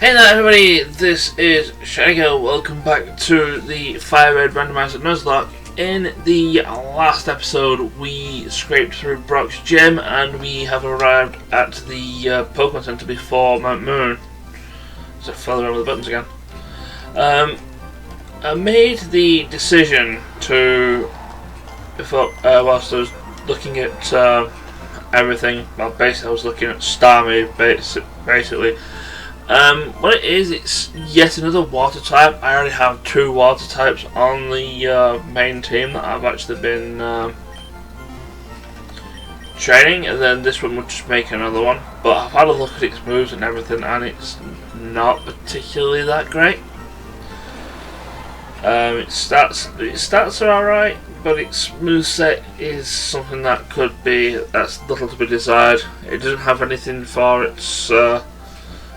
Hey there everybody, this is Shago. Welcome back to the FireRed Randomiser Nuzlocke. In the last episode we scraped through Brock's gym and we have arrived at the Pokémon Center before Mount Moon. So I fell around with the buttons again. I made the decision to, whilst I was looking at everything, well basically I was looking at Starmie basically. What it is, it's yet another water type. I already have two water types on the main team that I've actually been training, and then this one would just make another one. But I've had a look at its moves and everything, and it's not particularly that great. Its stats are alright, but its moveset is something that's little to be desired. It doesn't have anything for its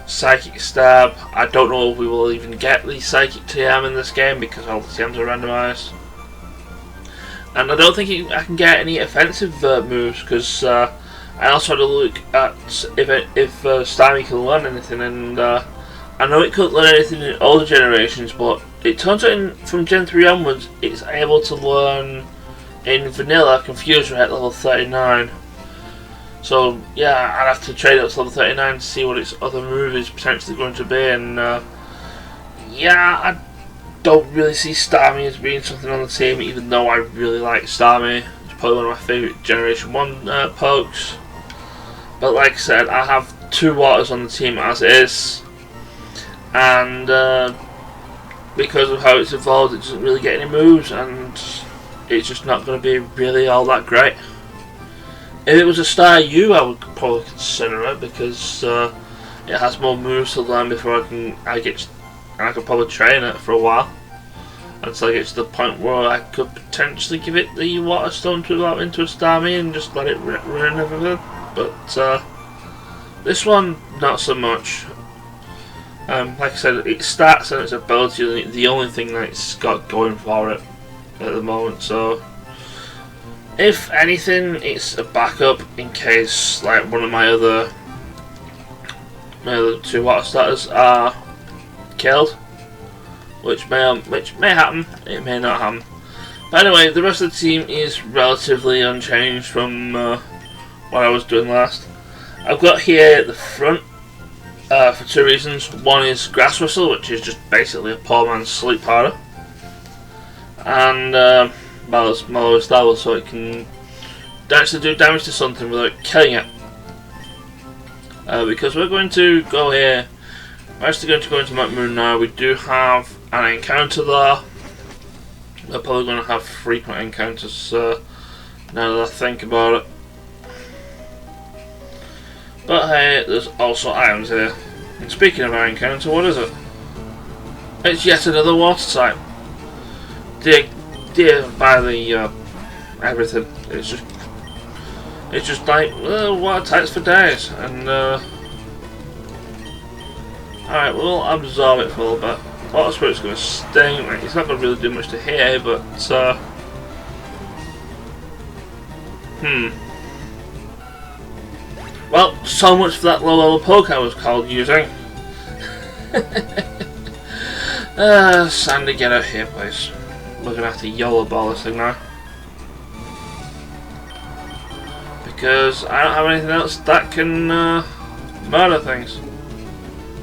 Psychic Stab. I don't know if we will even get the Psychic TM in this game because all the TMs are randomised. And I don't think I can get any offensive moves because I also had a look at if Starmie can learn anything, and I know it couldn't learn anything in older generations, but it turns out from Gen 3 onwards it's able to learn in Vanilla Confuse Rate at level 39. So yeah, I'd have to trade it up to level 39 to see what its other move is potentially going to be, and yeah, I don't really see Starmie as being something on the team, even though I really like Starmie. It's probably one of my favourite Generation 1 pokes. But like I said, I have two waters on the team as it is, and because of how it's evolved, it doesn't really get any moves, and it's just not going to be really all that great. If it was a Star U, I would probably consider it because it has more moves to learn before I could probably train it for a while until I get to the point where I could potentially give it the Water Stone to go into a Starmie and just let it ruin everything. But this one, not so much. Like I said, its stats and its ability are the only thing that it's got going for it at the moment. So if anything, it's a backup in case like one of my other two water starters are killed, which may happen, it may not happen. But anyway, the rest of the team is relatively unchanged from what I was doing last. I've got here at the front for two reasons. One is Grass Whistle, which is just basically a poor man's sleep powder, and Mallow Stable, so it can actually do damage to something without killing it. Because we're going to go here, we're actually going to go into Mount Moon now. We do have an encounter there. We're probably going to have frequent encounters now that I think about it. But hey, there's also items here. And speaking of our encounter, what is it? It's yet another water type. Dear by the everything, it's just like water types for days, and alright, we'll absorb it for a little bit. Water Spirit's going to sting. It's not going to really do much to here, but well, so much for that low level poke I was called using. Sandy, get out here please. We're going to have to YOLO ball this thing now, because I don't have anything else that can murder things.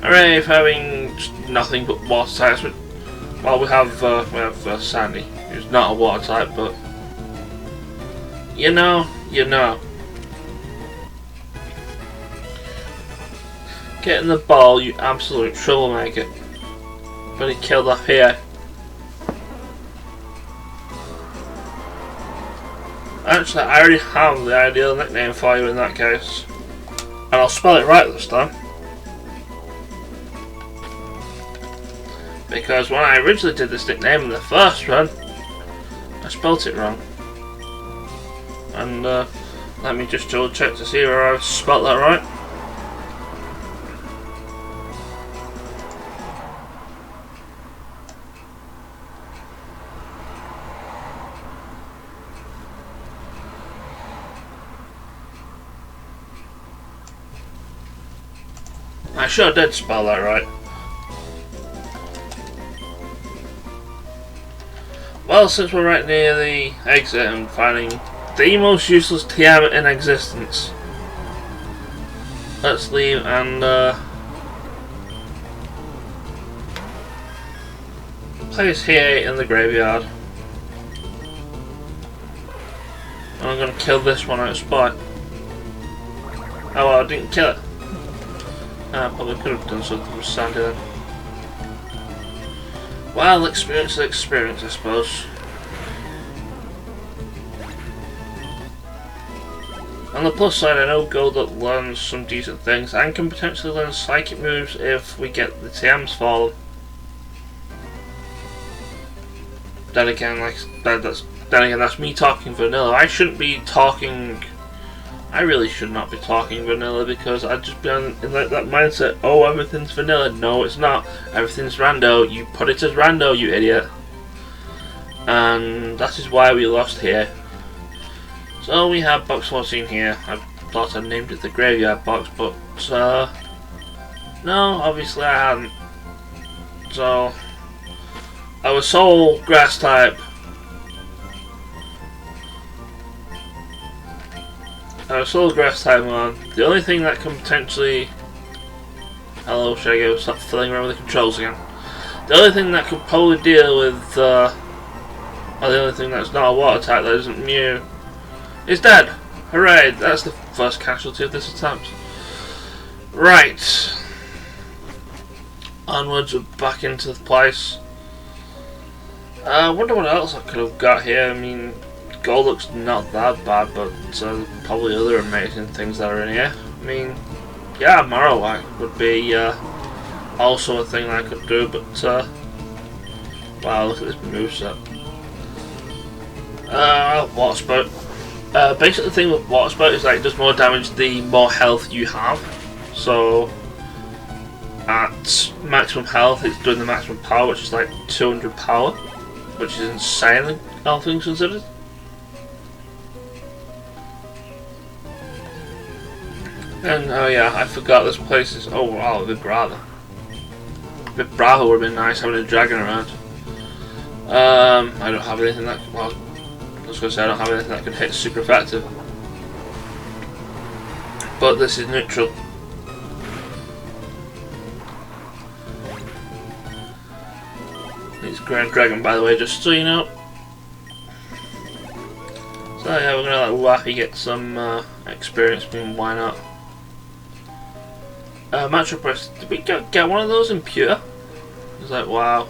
Hooray for having nothing but water types. Well, we have Sandy, who's not a water type, but you know. Get in the ball, you absolute troublemaker. But he killed off here. Actually, I already have the ideal nickname for you in that case. And I'll spell it right this time. Because when I originally did this nickname in the first run, I spelt it wrong. And let me just double check to see where I've spelt that right. I sure did spell that right. Well, since we're right near the exit and finding the most useless TM in existence, let's leave and place here in the graveyard. And I'm going to kill this one out of spite. Oh well, I didn't kill it. I probably could have done something with Sandy then. Well, experience is experience, I suppose. On the plus side, I know Golduck learns some decent things and can potentially learn psychic moves if we get the TMs for them. Then again, that's me talking vanilla. I shouldn't be talking. I really should not be talking vanilla because I'd just be in that mindset. Oh, everything's vanilla. No, it's not. Everything's rando. You put it as rando, you idiot. And that is why we lost here. So we have box 14 here. I thought I named it the graveyard box, but no, obviously I hadn't. So I was sole grass type. I was sole grass type on. The only thing that can potentially... Hello, should I go stop fiddling around with the controls again? The only thing that could probably deal with or the only thing that's not a water type that isn't Mew is dead. Hooray! That's the first casualty of this attempt. Right. Onwards and back into the place. I wonder what else I could have got here. I mean, Golduck's not that bad, but probably other amazing things that are in here. I mean, yeah, Marowak would be also a thing that I could do, but wow, look at this moveset. Water Spout. Basically the thing with Water Spout is that it does more damage the more health you have. So at maximum health it's doing the maximum power, which is like 200 power, which is insane, all things considered. And oh yeah, I forgot this place is... Oh wow, Vibrava. Vibrava would have been nice having a dragon around. I don't have anything that... Well, I was going to say I don't have anything that can hit super effective. But this is neutral. It's Grand Dragon, by the way, just so you know. So yeah, we're gonna let Wappy get some experience. I mean, why not? Matchup press. Did we get one of those in pure? It's like wow.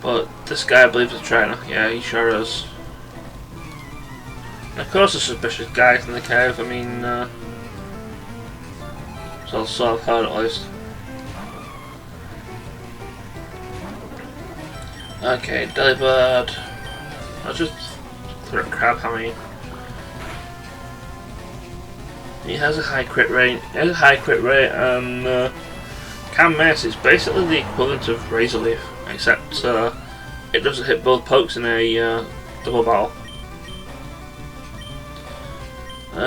But this guy, I believe, is a trainer. Yeah, he sure is. And of course, the suspicious guys in the cave. I mean, so I've heard at least. Okay, Delibird. I'll just throw a crab hammer. He has a high crit rate. And can miss. It's basically the equivalent of Razor Leaf, except it doesn't hit both pokes in a double battle.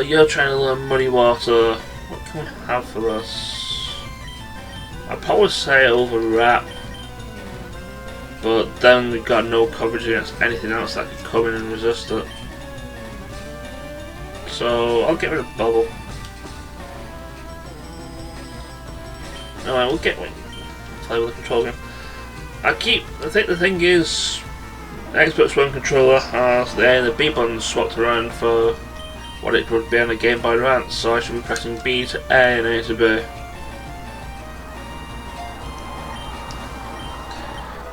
You're trying to learn Muddy Water. What can we have for this? I'd probably say Overwrap, but then we've got no coverage against anything else that could come in and resist it. So I'll get rid of Bubble. Alright, we'll play with the control game. I think the thing is, Xbox One controller has the A and the B buttons swapped around for what it would be on a Game Boy Advance, so I should be pressing B to A and A to B.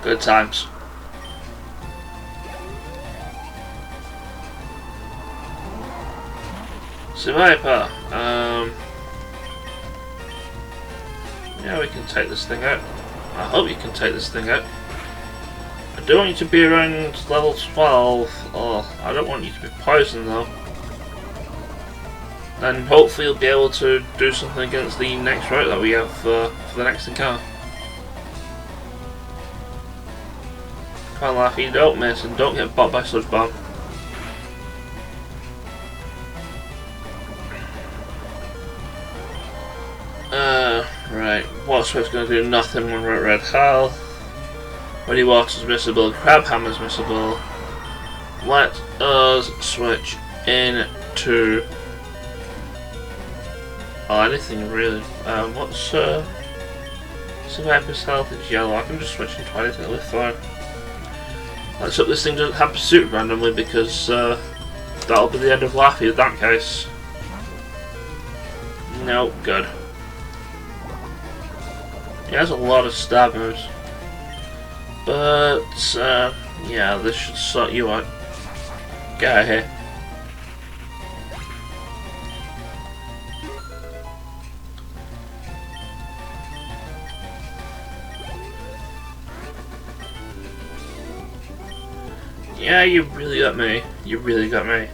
Good times. Survivor. Yeah, we can take this thing out. I hope you can take this thing out. I do want you to be around level 12. Oh, I don't want you to be poisoned though. And hopefully you'll be able to do something against the next route that we have for the next encounter. Come on, Laffy, don't miss and don't get bought by Sludge Bomb. Right, Water Spout's going to do nothing when we're at red health. Muddy Water's missable, Crab Hammer's missable. Let us switch into anything really. What's Survivor's health is yellow. I can just switch into anything at this fine. Let's hope this thing doesn't have pursuit randomly, because that'll be the end of Laffy in that case. No, good. He has a lot of stab moves. But, yeah, this should sort you out. Get out of here. Yeah, you really got me. You really got me.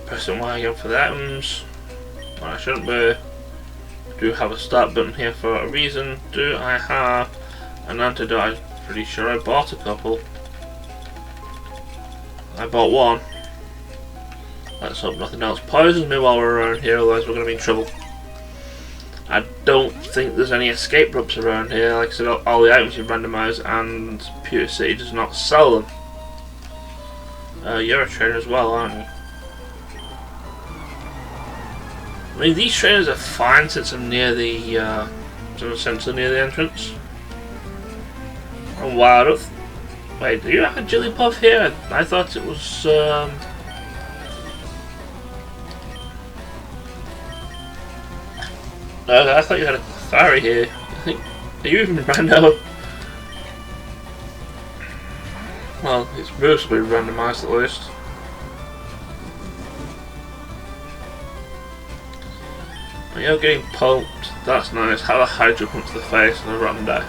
Pressing Y again for the items. Well, I shouldn't be. Do have a start button here for a reason. Do I have an antidote? I'm pretty sure I bought a couple. I bought one. Let's hope nothing else poisons me while we're around here, otherwise we're going to be in trouble. I don't think there's any escape ropes around here. Like I said, all the items are randomised, and Pure City does not sell them. You're a trainer as well, aren't you? I mean, these trainers are fine since I'm near the, essentially near the entrance. Oh wow, wait, do you have a Jigglypuff here? I thought it was, I thought you had a Clefairy here. Are you even Rando? Well, it's mostly randomised at least. You're getting pulped. That's nice. Have a Hydro Pump to the face and a rotten die.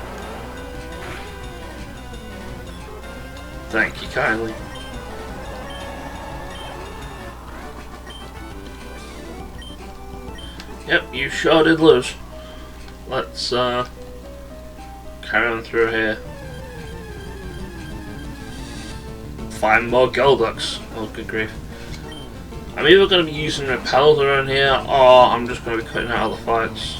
Thank you kindly. Yep, you sure did lose. Let's carry on through here. Find more Golducks. Oh, good grief. I'm either going to be using repels around here, or I'm just going to be cutting out all the fights.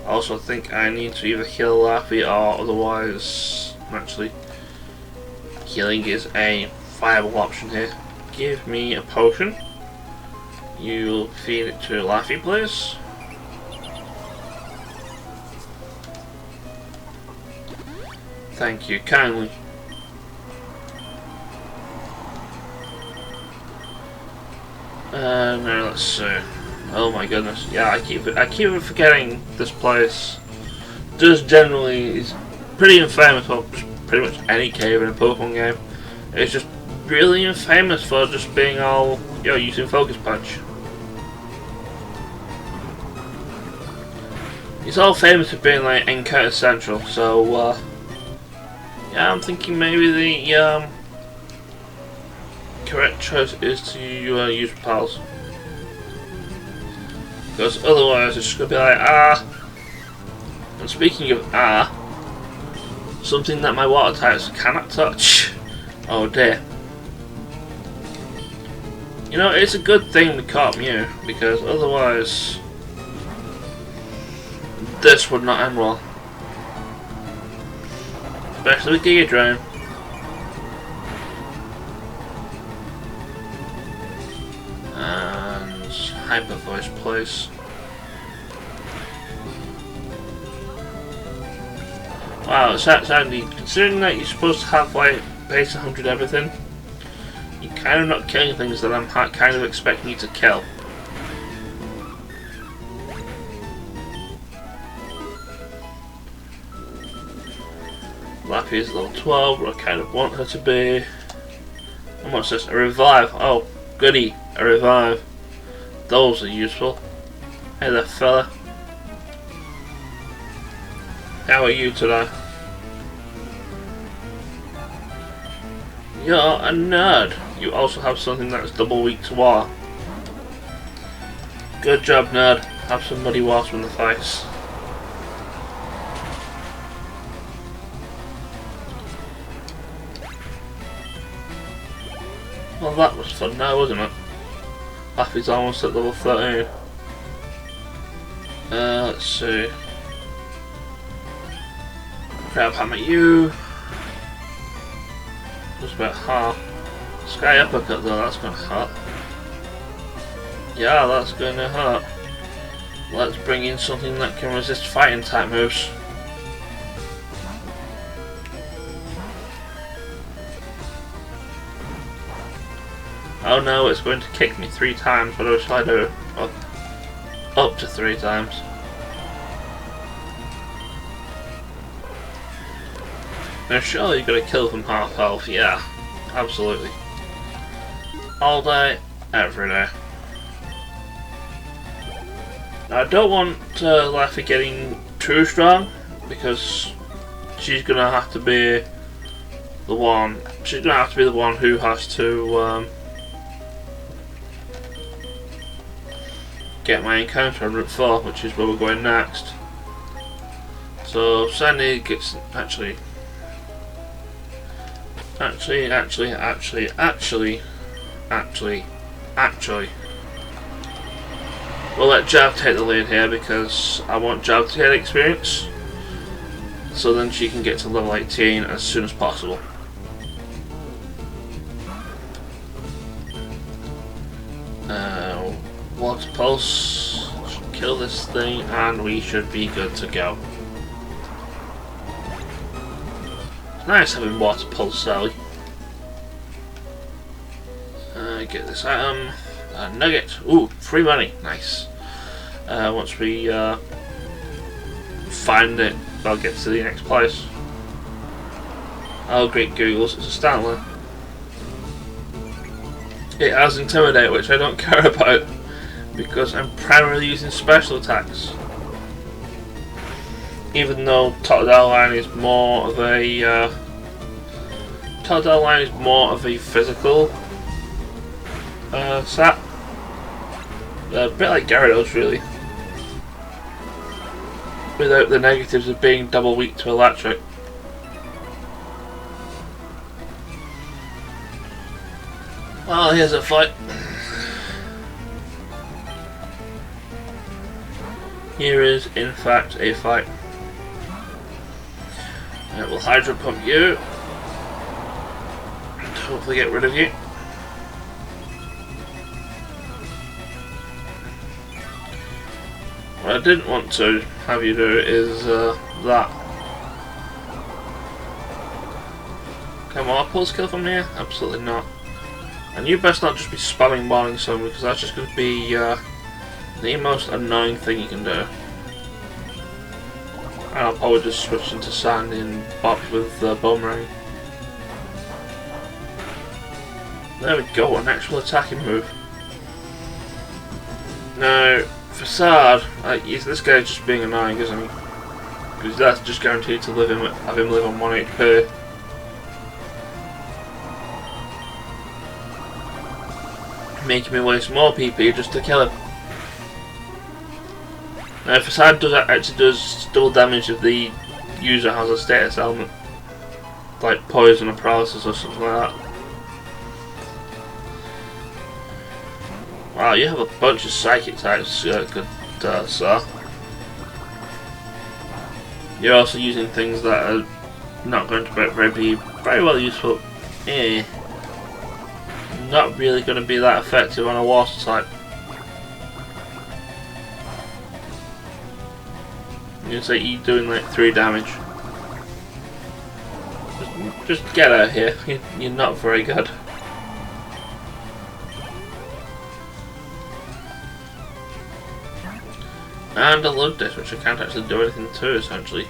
I also think I need to either heal Laffy, or otherwise, actually, healing is a viable option here. Give me a potion. You'll feed it to Laffy, please. Thank you kindly. Now let's see. Oh my goodness! Yeah, I keep forgetting this place. Just generally is pretty infamous for pretty much any cave in a Pokemon game. It's just really infamous for just being all, you know, using Focus Punch. It's all famous for being like Encounter Central. So yeah, I'm thinking maybe the correct choice is to use repels, because otherwise it's just going to be like, and speaking of something that my water types cannot touch. Oh dear. You know, it's a good thing we caught Mew, because otherwise this would not end well. Especially with Giga Drain. And Hyper Voice place. Wow, it's handy. Considering that you're supposed to have like base 100 everything, you're kind of not killing things that I'm kind of expecting you to kill. Laffy is level 12, where I kind of want her to be. And what's this? A revive. Oh, goody. A revive. Those are useful. Hey there, fella. How are you today? You're a nerd. You also have something that's double weak to water. Good job, nerd. Have some muddy water in the face. Well, that was fun now, wasn't it? Laffy's almost at level 13. Let's see. Crab hammer you. Just about half. Sky uppercut though, that's gonna hurt. Yeah, that's gonna hurt. Let's bring in something that can resist fighting type moves. Oh no, it's going to kick me 3 times. What shall I do? Oh, up to 3 times. Now surely you're going to kill from half health. Yeah, absolutely. All day, every day. Now I don't want Laffy getting too strong, because she's going to have to be the one. She's going to have to be the one who has to get my encounter on Route 4, which is where we're going next. So Sandy gets actually we'll let Jav take the lead here, because I want Jav to get experience, so then she can get to level 18 as soon as possible. Water Pulse should kill this thing and we should be good to go. It's nice having Water Pulse, Sally. Get this item. Nugget. Ooh, free money. Nice. Once we find it, I'll get to the next place. Oh, great Googles. It's a Stanley. It has Intimidate, which I don't care about, because I'm primarily using special attacks. Even though Totodile line is more of a physical stat. A bit like Gyarados, really, without the negatives of being double weak to electric. Well, here's a fight. Here is, in fact, a fight. We'll Hydro Pump you, and hopefully get rid of you. What I didn't want to have you do is that. Can I pulse kill from here? Absolutely not. And you best not just be spamming Morning Sun, because that's just going to be the most annoying thing you can do. And I'll probably just switch into Sandy and bop with Boomerang. There we go, an actual attacking move. Now, Facade, this guy's just being annoying, isn't he? Because that's just guaranteed to have him live on 1 HP. Making me waste more PP just to kill him. Now, Facade actually does double damage if the user has a status element, like poison or paralysis or something like that. Wow, you have a bunch of psychic types, good sir. You're also using things that are not going to be very well useful. Not really going to be that effective on a water type. You say you're doing like 3 damage. Just get out of here. You're not very good. And a load disc, which I can't actually do anything to, essentially.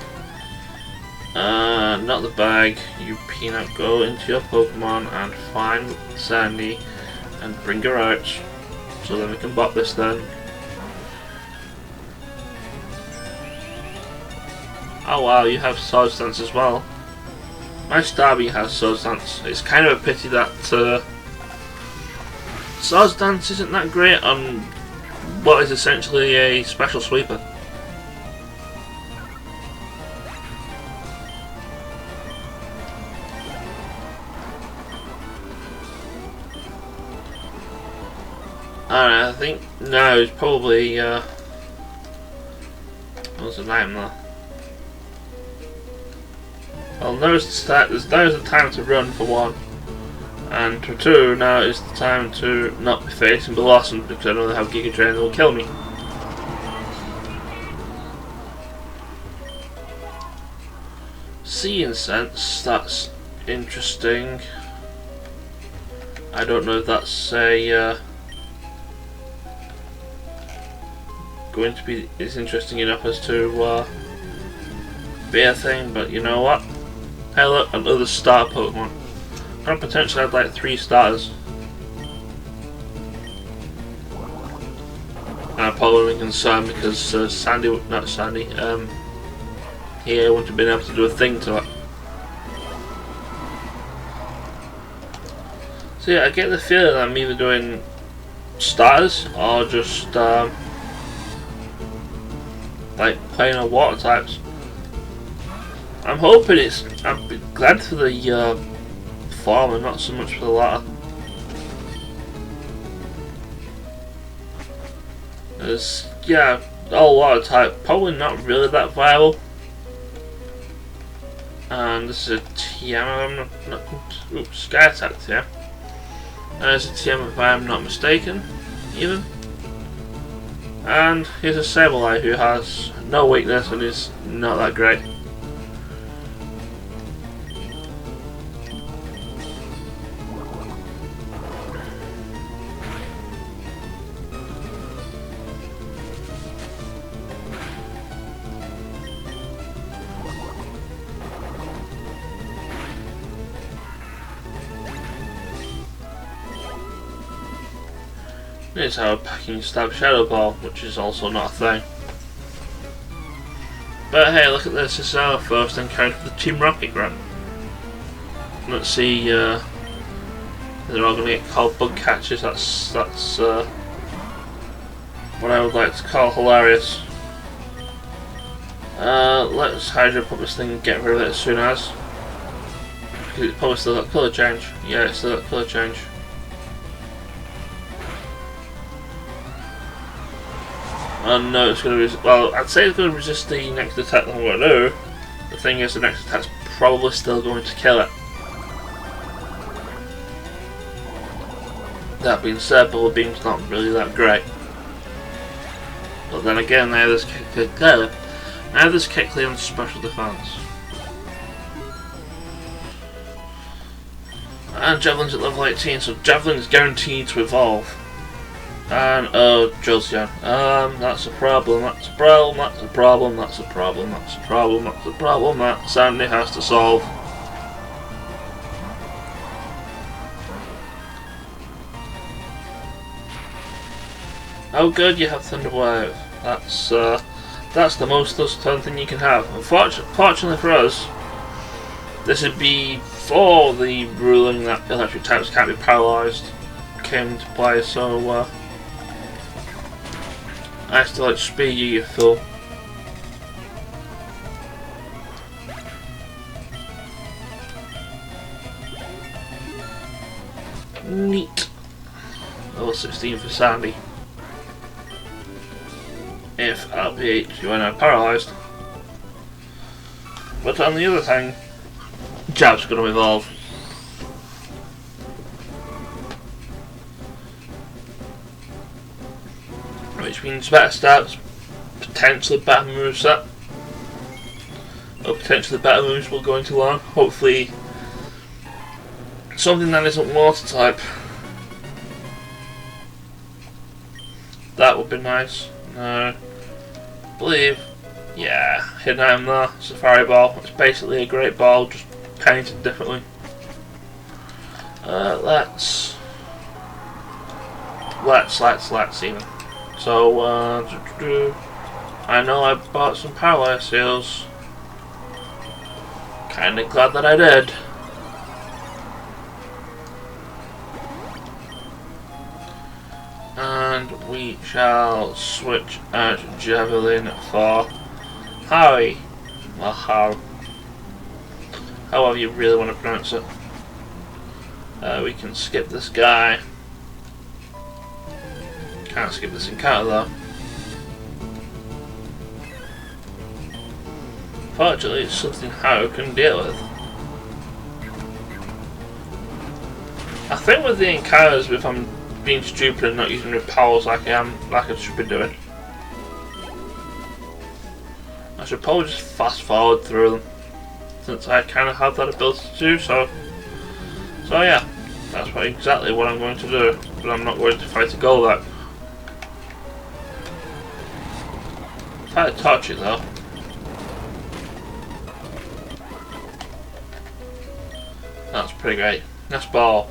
Not the bag. You Peanut, go into your Pokemon and find Sandy and bring her out, so then we can bop this then. Oh wow, you have Sword Stance as well. My Starmie has Sword Stance. It's kind of a pity that Sword Stance isn't that great on what is essentially a special sweeper. I think now it's probably what's the name there? Well, now's the time to run for one, and for two, now is the time to not be facing Blossom because I know they have Giga Drain that will kill me. Sea Incense, that's interesting. I don't know if that's a going to be as interesting enough as to be a thing, but you know what? Hey look, another starter Pokemon. Could potentially have like 3 starters. I'm probably concerned because Sandy, he wouldn't have been able to do a thing to it. So yeah, I get the feeling I'm either doing starters or just like playing on water types. I'm hoping I'm glad for the former, not so much for the latter. As yeah, all water type probably not really that viable. And this is a TM. I'm not oops, Sky Attack TM. There's a TM if I'm not mistaken, even. And here's a Sableye who has no weakness and is not that great. Here's how a packing stab Shadow Ball, which is also not a thing. But hey, look at this, this is our first encounter with the Team Rocket Grant. Let's see, they're all going to get called bug catchers, that's what I would like to call hilarious. Let's Hydro Pump this thing and get rid of it as soon as. Because it's probably still got colour change. Yeah, it's still got colour change. And no, it's going to well, I'd say it's going to resist the next attack that I'm going to do. The thing is, the next attack's probably still going to kill it. That being said, Bubble Beam's not really that great. But then again, now there's Kecleon on special defense. And Javelin's at level 18, so Javelin's guaranteed to evolve. And oh, Jolteon. That's a problem, that's a problem, that's a problem, that's a problem, that's a problem, that's a problem that Sandy has to solve. Oh good, you have Thunder Wave. That's the most fun thing you can have. Fortunately for us, this would be before the ruling that electric types can't be paralysed came into play, so I still like speed you fool. Neat. Level 16 for Sandy. If LPH you are now paralysed. But on the other hand, Jab's going to evolve. Which means better stats, potentially better moveset, or potentially better moves will go into learn. Hopefully, something that isn't water type. That would be nice. I believe, yeah, hidden item there, Safari Ball. It's basically a great ball, just painted differently. Let's even. So, I know I bought some Paralyze Seals. Kinda glad that I did. And we shall switch out Javelin for Harry. Well, however you really want to pronounce it. We can skip this guy. Can't skip this encounter though. Fortunately, it's something Harrow can deal with. think with the encounters, if I'm being stupid and not using repels like I should be doing, I should probably just fast forward through them, since I kind of have that ability to do so. So yeah, that's exactly what I'm going to do, but I'm not going to fight a Golbat. Fight a Torchic though. That's pretty great. Nice ball.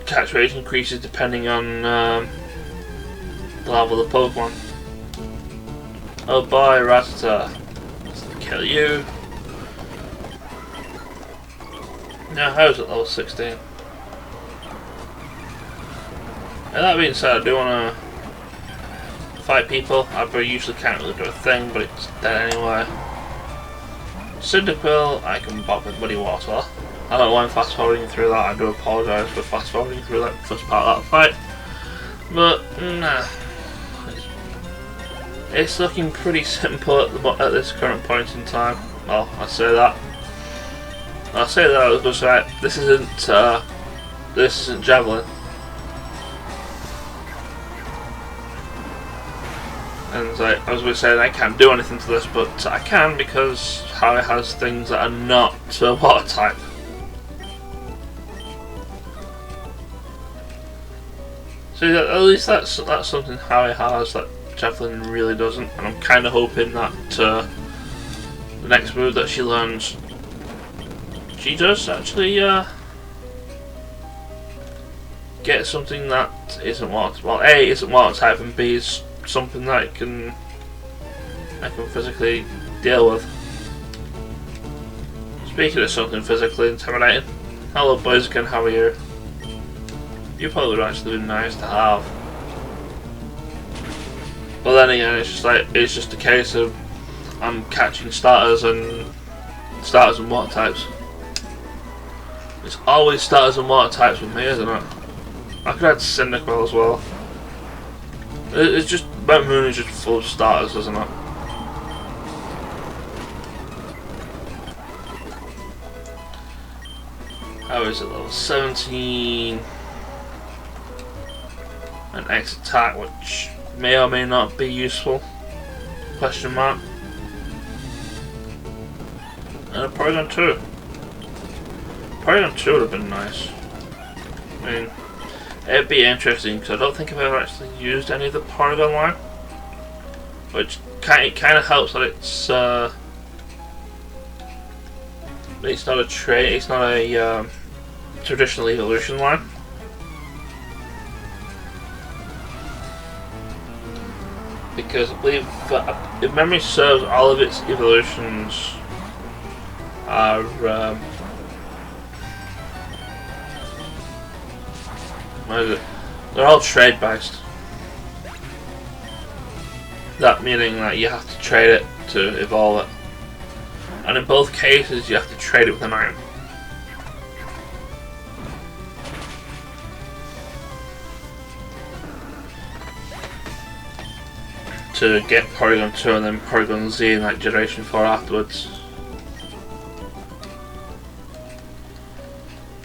Catch rate increases depending on the level of the Pokemon. Oh boy, Rattata. Let's kill you. Now, how's it level 16? And that being said, I do want to fight people. I usually can't really do a thing, but it's dead anyway. Cyndaquil, I can bop with Muddy Water. I don't know why I'm fast forwarding through that. I do apologise for fast forwarding through that first part of that fight. But, nah. It's looking pretty simple at this current point in time. Well, I say that. I say that, I was going to say, this isn't Javelin. And like, I was going to say, I can't do anything to this, but I can because how it has things that are not water type. So at least that's something Harry has that Javelin really doesn't, and I'm kind of hoping that the next move that she learns, she does actually get something that isn't water. Well, A isn't water type, and B is something that I can physically deal with. Speaking of something physically intimidating, hello boys again, how are you? You probably would actually be nice to have. But then again, it's just a case of I'm catching starters and water types. It's always starters and water types with me, isn't it? I could add Cyndaquil as well. It's just Mount Moon is just full of starters, isn't it? How is it level 17? An X attack, which may or may not be useful. Question mark. And a Porygon 2. Porygon 2 would have been nice. I mean, it'd be interesting because I don't think I've ever actually used any of the Porygon line, which kind of helps that it's not a trait. It's not a traditional evolution line. Because I believe, if memory serves, all of its evolutions are what is it? They're all trade based. That meaning that you have to trade it to evolve it, and in both cases you have to trade it with an item. To get Porygon 2 and then Porygon Z in like Generation 4 afterwards.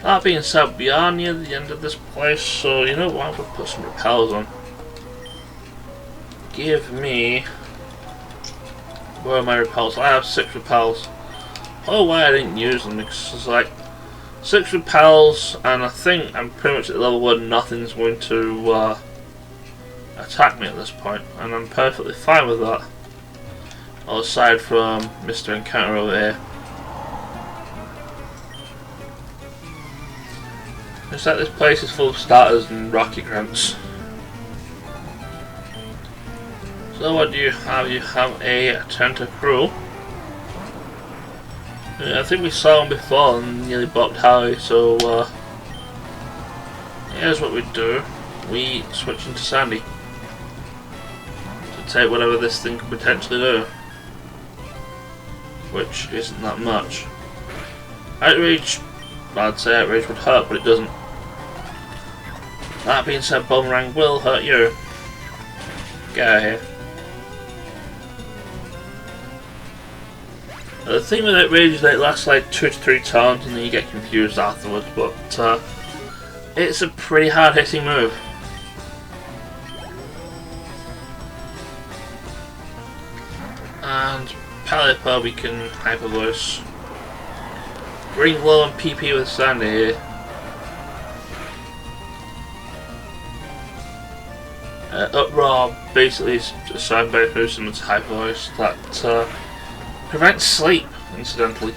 That being said, we are near the end of this place, so you know what, we'll put some repels on. Give me... Where are my repels? I have 6 repels. Oh, why I didn't use them, because it's like 6 repels, and I think I'm pretty much at the level where nothing's going to attack me at this point, and I'm perfectly fine with that. Well, aside from Mr. Encounter over here. Looks like this place is full of starters and rocky grunts. So what do you have? You have a Tentacruel. Yeah, I think we saw him before and nearly bopped Harry, so here's what we do. We switch into Sandy to take whatever this thing could potentially do, which isn't that much. Outrage, I'd say Outrage would hurt, but it doesn't. That being said, Boomerang will hurt you. Get out of here. The thing with it rage is that it lasts like 2 to 3 turns and then you get confused afterwards, but it's a pretty hard hitting move. And Pelipper we can Hyper Voice. Bring low on PP with Sandy here. Uproar basically is a sound based move similar to Hyper Voice that prevents sleep, incidentally.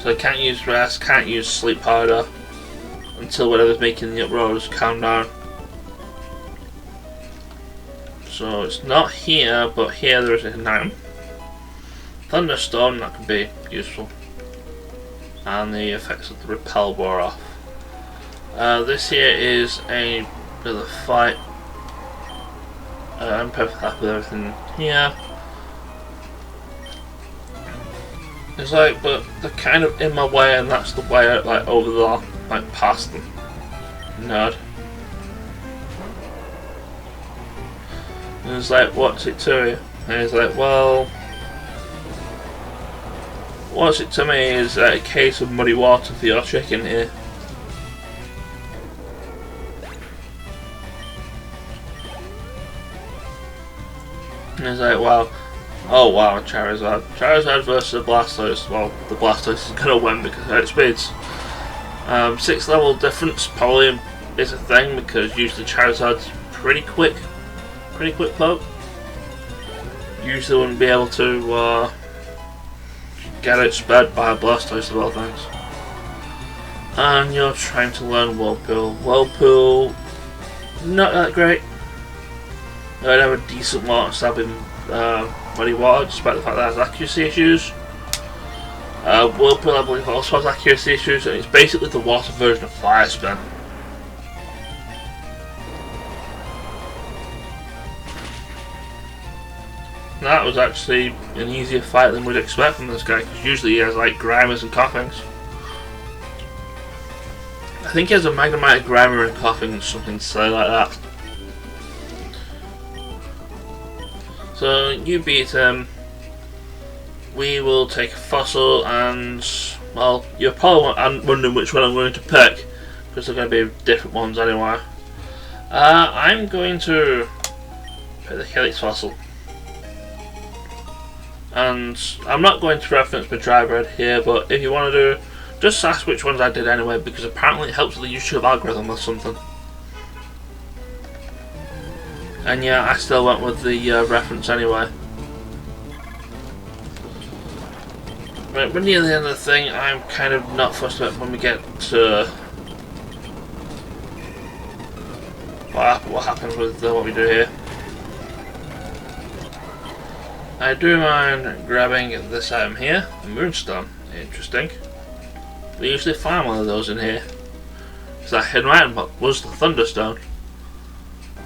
So can't use rest, can't use sleep powder until whatever's making the uproars calm down. So it's not here, but here there is a now. Thunderstorm, that could be useful. And the effects of the repel wore off. This here is a bit of a fight. I'm perfectly happy with everything here. It's like, but they're kind of in my way, and that's the way out, like over there, like past them. Nerd. And it's like, what's it to you? And he's like, well, what's it to me is a case of muddy water for your chicken here. And he's like, well, oh wow, Charizard. Charizard versus the Blastoise. Well, the Blastoise is going to win because of outspeeds. 6 level difference probably is a thing because usually Charizard's pretty quick poke. Usually wouldn't be able to get outsped by a Blastoise of all things. And you're trying to learn Whirlpool. Whirlpool, not that great. I'd have a decent water stabbing muddy water, despite the fact that it has accuracy issues. Whirlpool, I believe, also has accuracy issues, and it's basically the water version of Fire Spin. That was actually an easier fight than we'd expect from this guy, because usually he has like Grimers and Coughings. I think he has a Magnemite, Grimer and Coughing, something silly like that. So you beat him. We will take a fossil, and well, you're probably wondering which one I'm going to pick because they're going to be different ones anyway. I'm going to pick the Helix fossil, and I'm not going to reference my FireRed here, but if you want to do, just ask which ones I did anyway, because apparently it helps with the YouTube algorithm or something. And yeah, I still went with the reference anyway. Right, we're near the end of the thing. I'm kind of not fussed about when we get to what happens with what we do here. I do mind grabbing this item here, the Moonstone. Interesting. We usually find one of those in here. So that hidden item was the Thunderstone.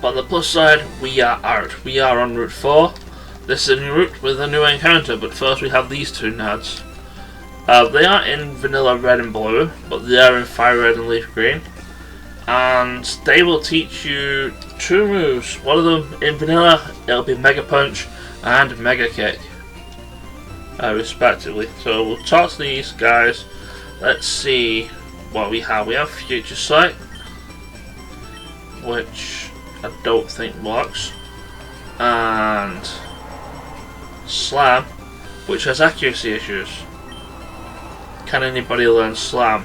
But on the plus side, we are out. We are on Route 4. This is a new route with a new encounter, but first we have these two nerds. They are in vanilla red and blue, but they are in fire red and leaf green. And they will teach you 2 moves. One of them in vanilla, it'll be Mega Punch and Mega Kick, respectively. So we'll toss these guys. Let's see what we have. We have Future Sight, which I don't think works, and Slam, which has accuracy issues. Can anybody learn Slam?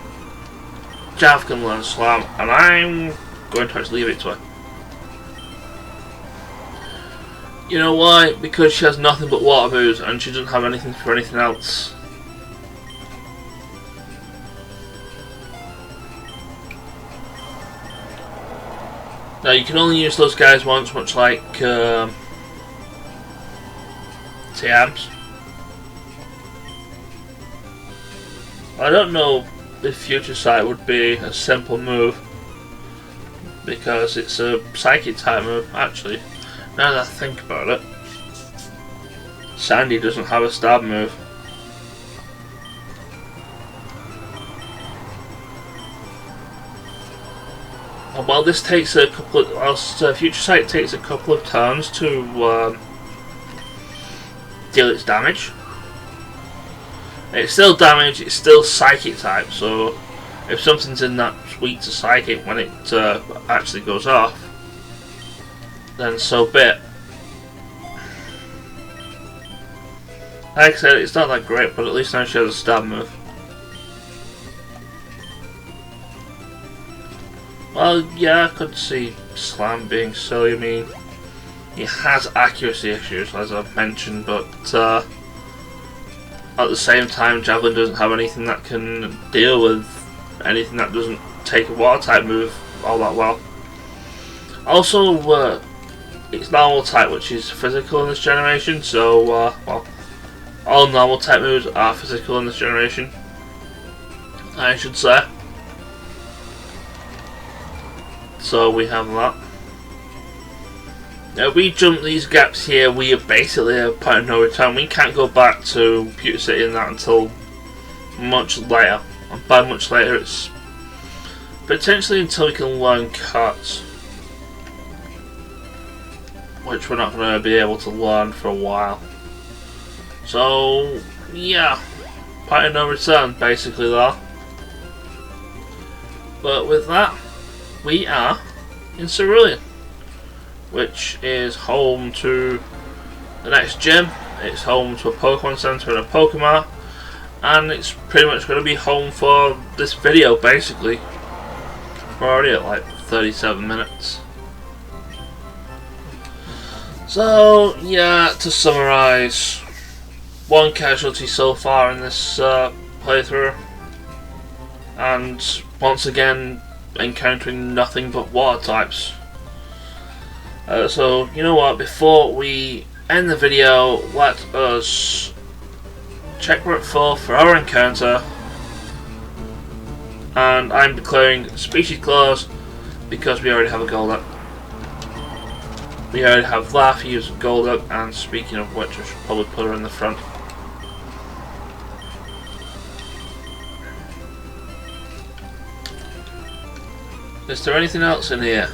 Jav can learn Slam, and I'm going to actually leave it to her. You know why? Because she has nothing but water moves, and she doesn't have anything for anything else. Now you can only use those guys once, much like TMs. I don't know if Future Sight would be a simple move, because it's a Psychic type move, actually. Now that I think about it, Sandy doesn't have a stab move. And while this takes a couple of, whilst Future Sight takes a couple of turns to deal its damage, It's still damage, it's still psychic type, so if something's in that weak to psychic when it actually goes off, then so be it. Like I said, it's not that great, but at least now she has a stab move. Well, yeah, I could see Slam being silly. I mean, he has accuracy issues, as I've mentioned, but at the same time, Javelin doesn't have anything that can deal with anything that doesn't take a water type move all that well. Also, it's normal type, which is physical in this generation, so, well, all normal type moves are physical in this generation, I should say. So we have that. Now, we jump these gaps here, we are basically at a point of no return. We can't go back to Pewter City and that until much later. And by much later, it's potentially until we can learn cuts, which we're not going to be able to learn for a while. So, yeah, point of no return basically there. But with that, we are in Cerulean, which is home to the next gym. It's home to a Pokemon Center and a Pokemon, and it's pretty much going to be home for this video basically. We're already at like 37 minutes. So yeah, to summarise, one casualty so far in this playthrough, and once again encountering nothing but water types. So you know what, before we end the video, let us check we're at 4 for our encounter, and I'm declaring species closed because we already have a Golduck. We already have Laffy who's a Golduck, and speaking of which, I should probably put her in the front. Is there anything else in here?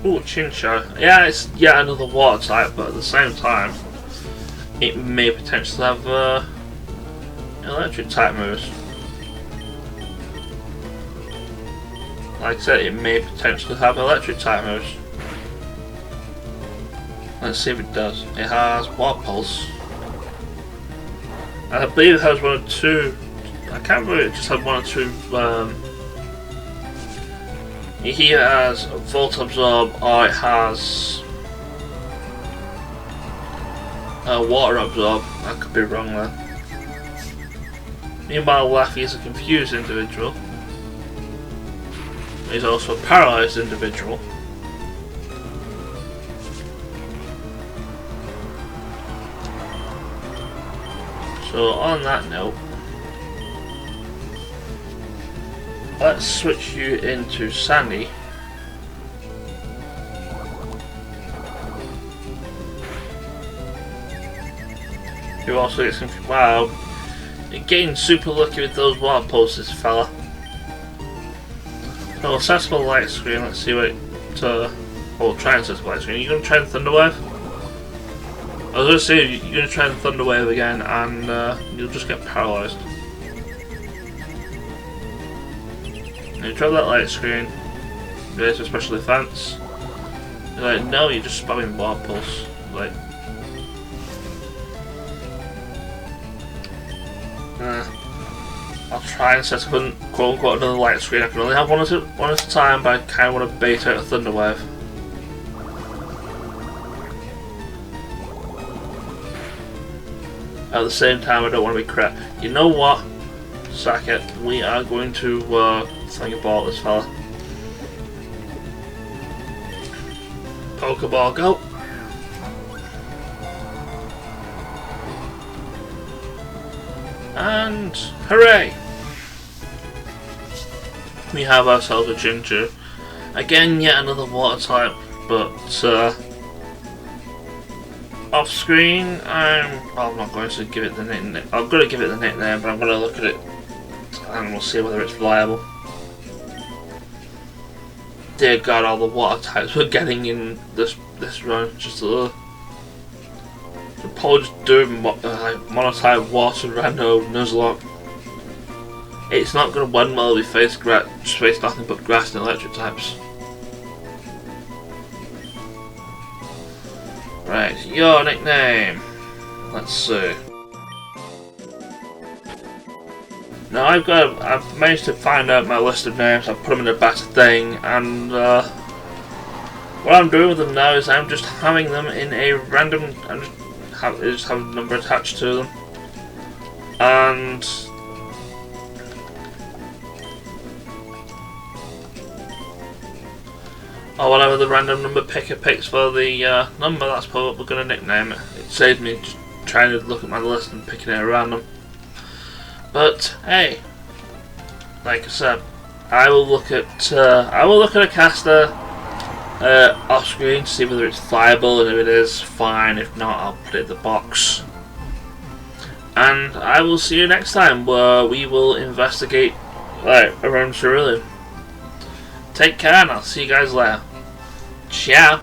Ooh, Chinchou. Yeah, it's yet another water type, but at the same time, it may potentially have electric type moves. Like I said, it may potentially have electric type moves. Let's see if it does. It has Water Pulse. I believe it has one or two. I can't remember, it just had one or two. It either has Volt Absorb or it has Water Absorb. I could be wrong there. Meanwhile, Laffy is a confused individual. He's also a paralysed individual. So on that note, let's switch you into Sandy. Who also gets confused. Wow, you're getting super lucky with those water pulses, fella. So accessible light screen, let's see what it well, try accessible light screen. Are you gonna try the Thunder Wave? I was gonna say you're gonna try the Thunder Wave again and you'll just get paralysed. You try that light screen, raise with special defense. You're like, no, you're just spamming Water Pulse. Like, I'll try and set up a quote unquote another light screen. I can only have one at a time, but I kind of want to bait out a Thunder Wave. At the same time, I don't want to be crap. You know what? Sack it. We are going to think about this fella. Pokeball, go! And hooray! We have ourselves a Chinchou. Again, yet another water type, but off screen, I'm not going to give it the nickname. I'm going to give it the nickname, but I'm going to look at it and we'll see whether it's reliable. Dear God, all the water types we're getting in this run, just could probably just do monotype water rando Nuzlocke. It's not going to win well we face nothing but grass and electric types. Right, your nickname. Let's see. Now I've managed to find out my list of names. I've put them in a better thing, and what I'm doing with them now is I'm just having them in a random. I just have a number attached to them, and or whatever the random number picker picks for the number. That's probably what we're going to nickname it. It saves me just trying to look at my list and picking it at random. But hey, like I said, I will look at a caster off screen to see whether it's viable, and if it is, fine. If not, I'll put it in the box. And I will see you next time, where we will investigate around Cerulean. Take care, and I'll see you guys later. Ciao.